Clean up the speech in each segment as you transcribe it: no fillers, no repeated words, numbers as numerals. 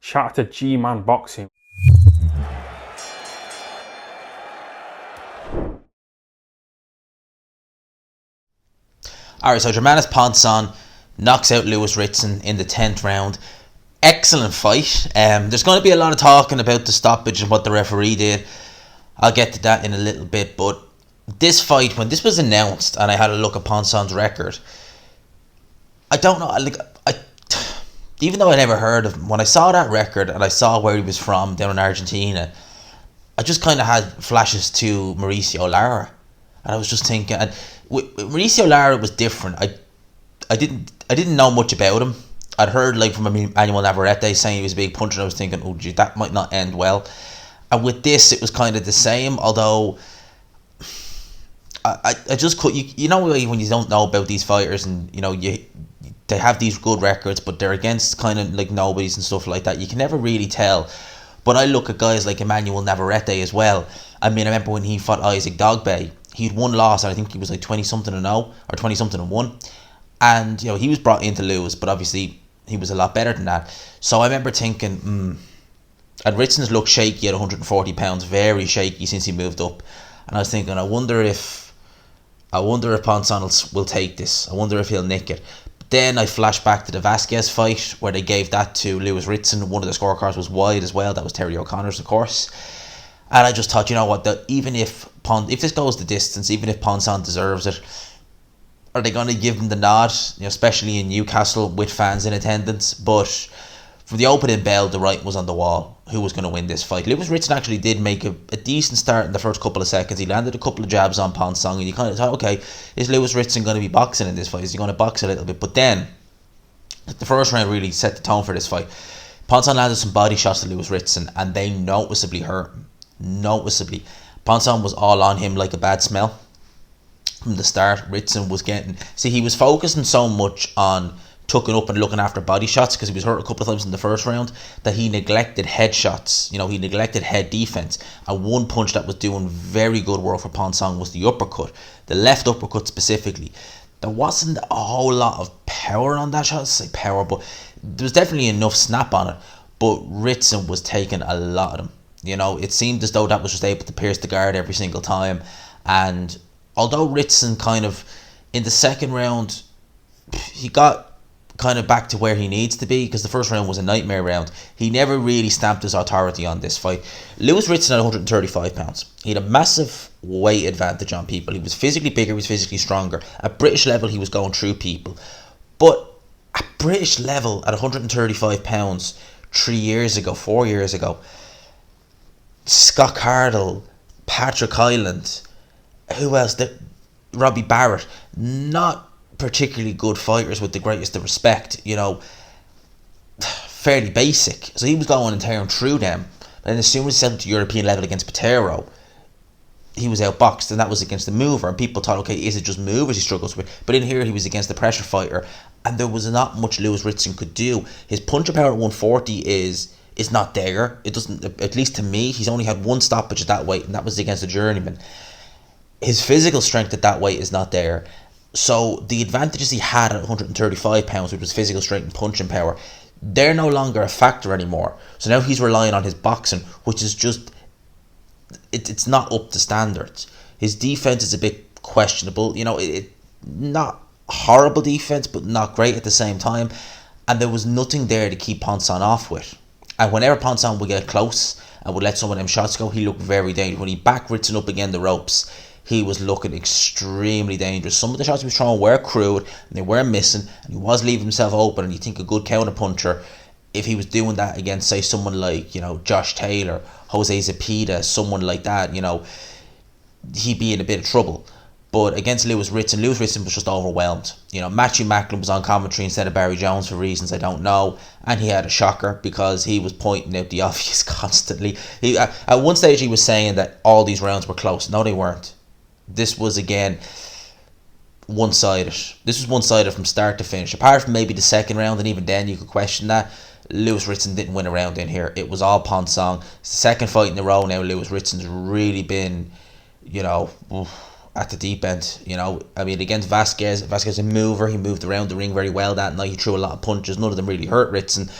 Shout out to G-Man Boxing. Alright, so Jeremias Ponce knocks out Lewis Ritson in the 10th round. Excellent fight. There's going to be a lot of talking about the stoppage and what the referee did. I'll get to that in a little bit, but this fight, when this was announced and I had a look at Ponce's record, I don't know, even though I never heard of him, when I saw that record and I saw where he was from down in Argentina, I just kind of had flashes to Mauricio Lara. And I was just thinking, and with Mauricio Lara, it was different. I didn't know much about him. I'd heard from Emmanuel Navarrete saying he was a big puncher, and I was thinking, oh gee, that might not end well. And with this, it was kind of the same, although I just could, you know when you don't know about these fighters and they have these good records, but they're against kind of like nobodies and stuff like that. You can never really tell. But I look at guys like Emmanuel Navarrete as well. I mean, I remember when he fought Isaac Dogbe, he had one loss, and I think he was like 20-something-0 or 20-something-1. And, he was brought in to lose, but obviously he was a lot better than that. So I remember thinking, and Ritson's looked shaky at 140 pounds, very shaky since he moved up. And I was thinking, I wonder if Ponce will take this. I wonder if he'll nick it. But then I flashed back to the Vasquez fight where they gave that to Lewis Ritson. One of the scorecards was wide as well. That was Terry O'Connor's, of course. And I just thought, you know what, that even if this goes the distance, even if Ponce deserves it, are they going to give him the nod? Especially in Newcastle with fans in attendance. But from the opening bell, the writing was on the wall. Who was going to win this fight? Lewis Ritson actually did make a decent start in the first couple of seconds. He landed a couple of jabs on Ponce, and you kind of thought, okay, is Lewis Ritson going to be boxing in this fight? Is he going to box a little bit? But then, the first round really set the tone for this fight. Ponce landed some body shots to Lewis Ritson, and they noticeably hurt him. Noticeably. Ponce was all on him like a bad smell from the start. Ritson was he was focusing so much on tucking up and looking after body shots because he was hurt a couple of times in the first round that he neglected head shots. He neglected head defense. And one punch that was doing very good work for Ponce was the uppercut, the left uppercut specifically. There wasn't a whole lot of power on that shot. I'd say power, but there was definitely enough snap on it. But Ritson was taking a lot of them. It seemed as though that was just able to pierce the guard every single time. And although Ritson kind of, in the second round, he got kind of back to where he needs to be because the first round was a nightmare round. He never really stamped his authority on this fight. Lewis Ritson at 135 pounds. He had a massive weight advantage on people. He was physically bigger, he was physically stronger. At British level, he was going through people. But at British level, at 135 pounds, 4 years ago, Scott Cardle, Patrick Hyland, who else? Robbie Barrett, not particularly good fighters with the greatest of respect, fairly basic. So he was going and tearing through them. And as soon as he set to European level against Patero, he was outboxed, and that was against the mover. And people thought, okay, is it just movers he struggles with? But in here, he was against the pressure fighter, and there was not much Lewis Ritson could do. His puncher power at 140 is not there. It doesn't, at least to me, he's only had one stoppage at that weight, and that was against a journeyman. His physical strength at that weight is not there. So the advantages he had at 135 pounds, which was physical strength and punching power, they're no longer a factor anymore. So now he's relying on his boxing, which is just, it's not up to standards. His defense is a bit questionable. Not horrible defense, but not great at the same time. And there was nothing there to keep Ponce off with. And whenever Ponce would get close and would let some of them shots go, he looked very dangerous. When he backed Ritson up again the ropes, he was looking extremely dangerous. Some of the shots he was throwing were crude, and they were missing, and he was leaving himself open. And you think a good counter puncher, if he was doing that against, say, someone like, Josh Taylor, Jose Zepeda, someone like that, he'd be in a bit of trouble. But against Lewis Ritson was just overwhelmed. Matthew Macklin was on commentary instead of Barry Jones for reasons I don't know, and he had a shocker because he was pointing out the obvious constantly. At one stage he was saying that all these rounds were close. No, they weren't. This was again one-sided. This was one-sided from start to finish. Apart from maybe the second round, and even then you could question that. Lewis Ritson didn't win a round in here. It was all Ponce. It's the second fight in a row now. Lewis Ritson's really been, at the deep end. I mean, against Vasquez a mover. He moved around the ring very well that night. He threw a lot of punches. None of them really hurt Ritson.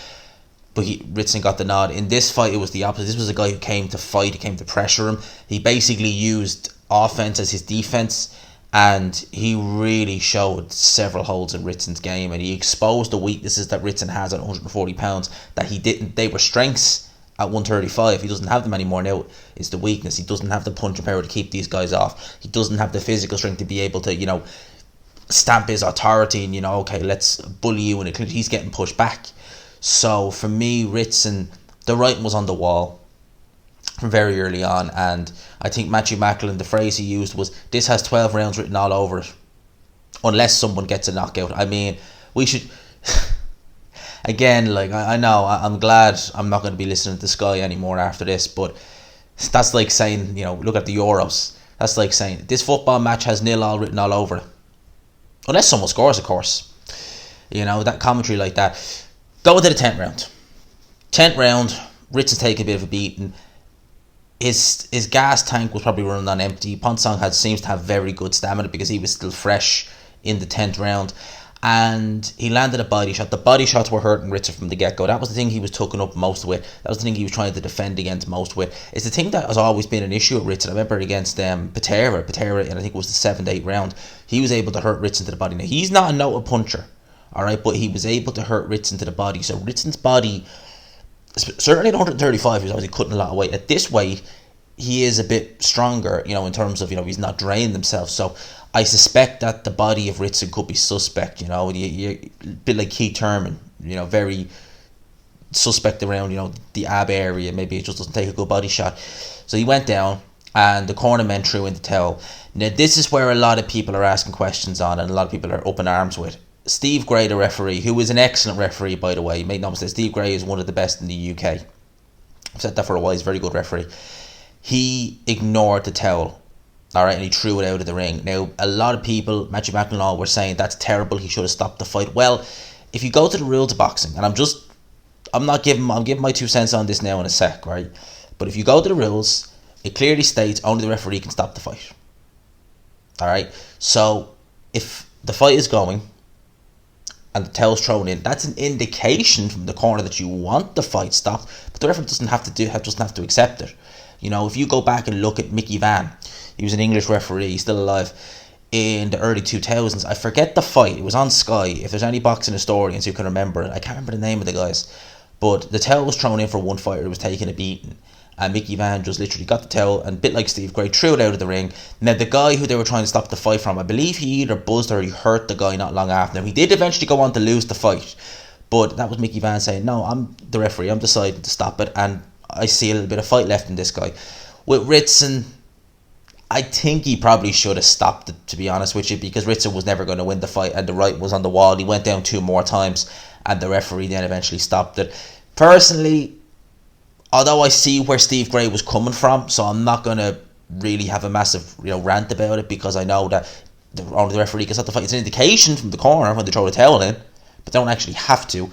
but Ritson got the nod. In this fight, it was the opposite. This was a guy who came to fight, he came to pressure him. He basically used offense as his defense, and he really showed several holes in Ritson's game, and he exposed the weaknesses that Ritson has at 140 pounds that he didn't. They were strengths at 135. He doesn't have them anymore now. It's the weakness. He doesn't have the punching power to keep these guys off. He doesn't have the physical strength to be able to, stamp his authority and, okay, let's bully you in a clinch. He's getting pushed back. So for me, Ritson, the writing was on the wall from very early on, and I think Matthew Macklin, the phrase he used was, this has 12 rounds written all over it, unless someone gets a knockout. I mean, we should... Again, I know, I'm glad I'm not going to be listening to Sky anymore after this, but that's like saying, look at the Euros. That's like saying, this football match has 0-0 written all over it. Unless someone scores, of course. That commentary like that. Go into the 10th round. 10th round, Ritson's taking a bit of a beating. His gas tank was probably running on empty. Ponce seems to have very good stamina because he was still fresh in the 10th round. And he landed a body shot. The body shots were hurting Ritson from the get-go. That was the thing he was taken up most with. That was the thing he was trying to defend against most with. It's the thing that has always been an issue with Ritson. I remember against Patera, and I think it was the 7th, 8th round. He was able to hurt Ritson to the body. Now, he's not a noted puncher, alright, but he was able to hurt Ritson to the body. So Ritson's body, certainly at 135, he was obviously cutting a lot of weight. At this weight, he is a bit stronger, in terms of, he's not draining himself. So I suspect that the body of Ritson could be suspect, you're a bit like Keith Thurman, very suspect around, the ab area. Maybe it just doesn't take a good body shot. So he went down, and the cornermen threw in the towel. Now, this is where a lot of people are asking questions on, and a lot of people are up in arms with. Steve Gray, the referee, who is an excellent referee, by the way, make no mistake, Steve Gray is one of the best in the UK. I've said that for a while. He's a very good referee. He ignored the towel. Alright, and he threw it out of the ring. Now, a lot of people, Matthew Macklin, were saying that's terrible, he should have stopped the fight. Well, if you go to the rules of boxing, and I'm giving my 2 cents on this now in a sec, right? But if you go to the rules, it clearly states only the referee can stop the fight. Alright, so if the fight is going and the towel's thrown in, that's an indication from the corner that you want the fight stopped, but the referee doesn't have to accept it. If you go back and look at Mickey Vann, he was an English referee, he's still alive, in the early 2000s. I forget the fight, it was on Sky. If there's any boxing historians who can remember it, I can't remember the name of the guys, but the towel was thrown in for one fighter who was taking a beating, and Mickey Vann just literally got the towel and, a bit like Steve Gray, threw it out of the ring. Now, the guy who they were trying to stop the fight from, I believe he either buzzed or he hurt the guy not long after. Now, he did eventually go on to lose the fight, but that was Mickey Vann saying, no, I'm the referee, I'm deciding to stop it, and I see a little bit of fight left in this guy. With Ritson, I think he probably should have stopped it, to be honest with you, because Ritson was never going to win the fight, and the right was on the wall. He went down 2 more times, and the referee then eventually stopped it. Personally, although I see where Steve Gray was coming from, so I'm not going to really have a massive rant about it, because I know that only the referee can stop the fight. It's an indication from the corner when they throw the towel in, but they don't actually have to.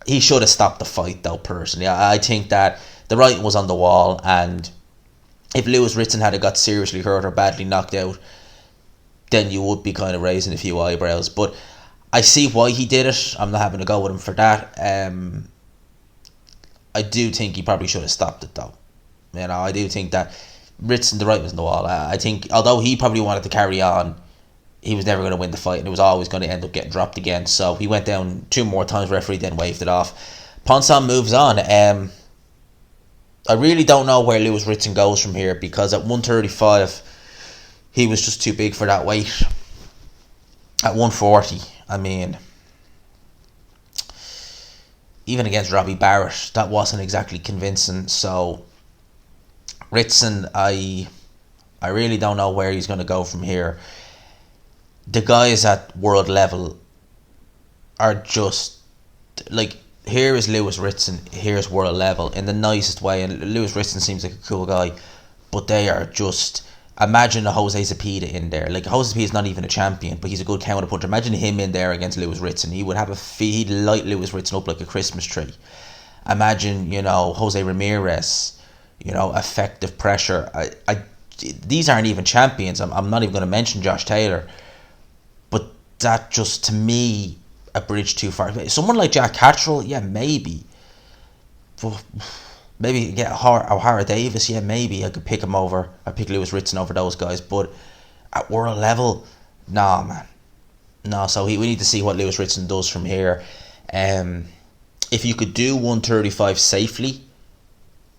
He should have stopped the fight, though, personally. I think that the writing was on the wall, and if Lewis Ritson had got seriously hurt or badly knocked out, then you would be kind of raising a few eyebrows. But I see why he did it. I'm not having to go with him for that. I do think he probably should have stopped it, though. I do think that Ritson, the writing was on the wall. I think, although he probably wanted to carry on, he was never going to win the fight, and it was always going to end up getting dropped again. So he went down 2 more times, referee then waved it off. Ponce moves on. I really don't know where Lewis Ritson goes from here, because at 135 he was just too big for that weight. At 140, I mean, even against Robbie Barrett, that wasn't exactly convincing. So Ritson, I really don't know where he's going to go from here. The guys at world level are just like, here is Lewis Ritson, here's world level, in the nicest way. And Lewis Ritson seems like a cool guy, but they are just, imagine a Jose Zepeda in there. Like, Jose Zepeda is not even a champion, but he's a good counter puncher. Imagine him in there against Lewis Ritson. He would have he'd light Lewis Ritson up like a Christmas tree. Imagine, Jose Ramirez, effective pressure. These aren't even champions. I'm not even going to mention Josh Taylor, but that just, to me, a bridge too far. Someone like Jack Catterall, yeah, maybe. But maybe get O'Hara Davis, yeah, maybe I could pick him over. I pick Lewis Ritson over those guys. But at world level, nah, man. No, so we need to see what Lewis Ritson does from here. If you could do 135 safely,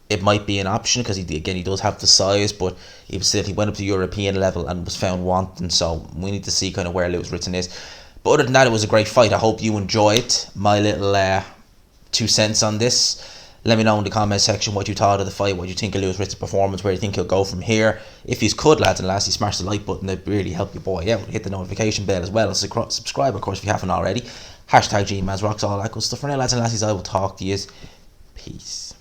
it might be an option because he does have the size, but he went up to European level and was found wanting. So we need to see kind of where Lewis Ritson is. But other than that, it was a great fight. I hope you enjoyed my little 2 cents on this. Let me know in the comment section what you thought of the fight, what you think of Lewis Ritson's performance, where you think he'll go from here. If you could, lads and lasses, smash the like button. It'd really help your boy out. Hit the notification bell as well, and subscribe, of course, if you haven't already. #GMasRocks, all that good stuff. For now, lads and lassies, I will talk to you. Peace.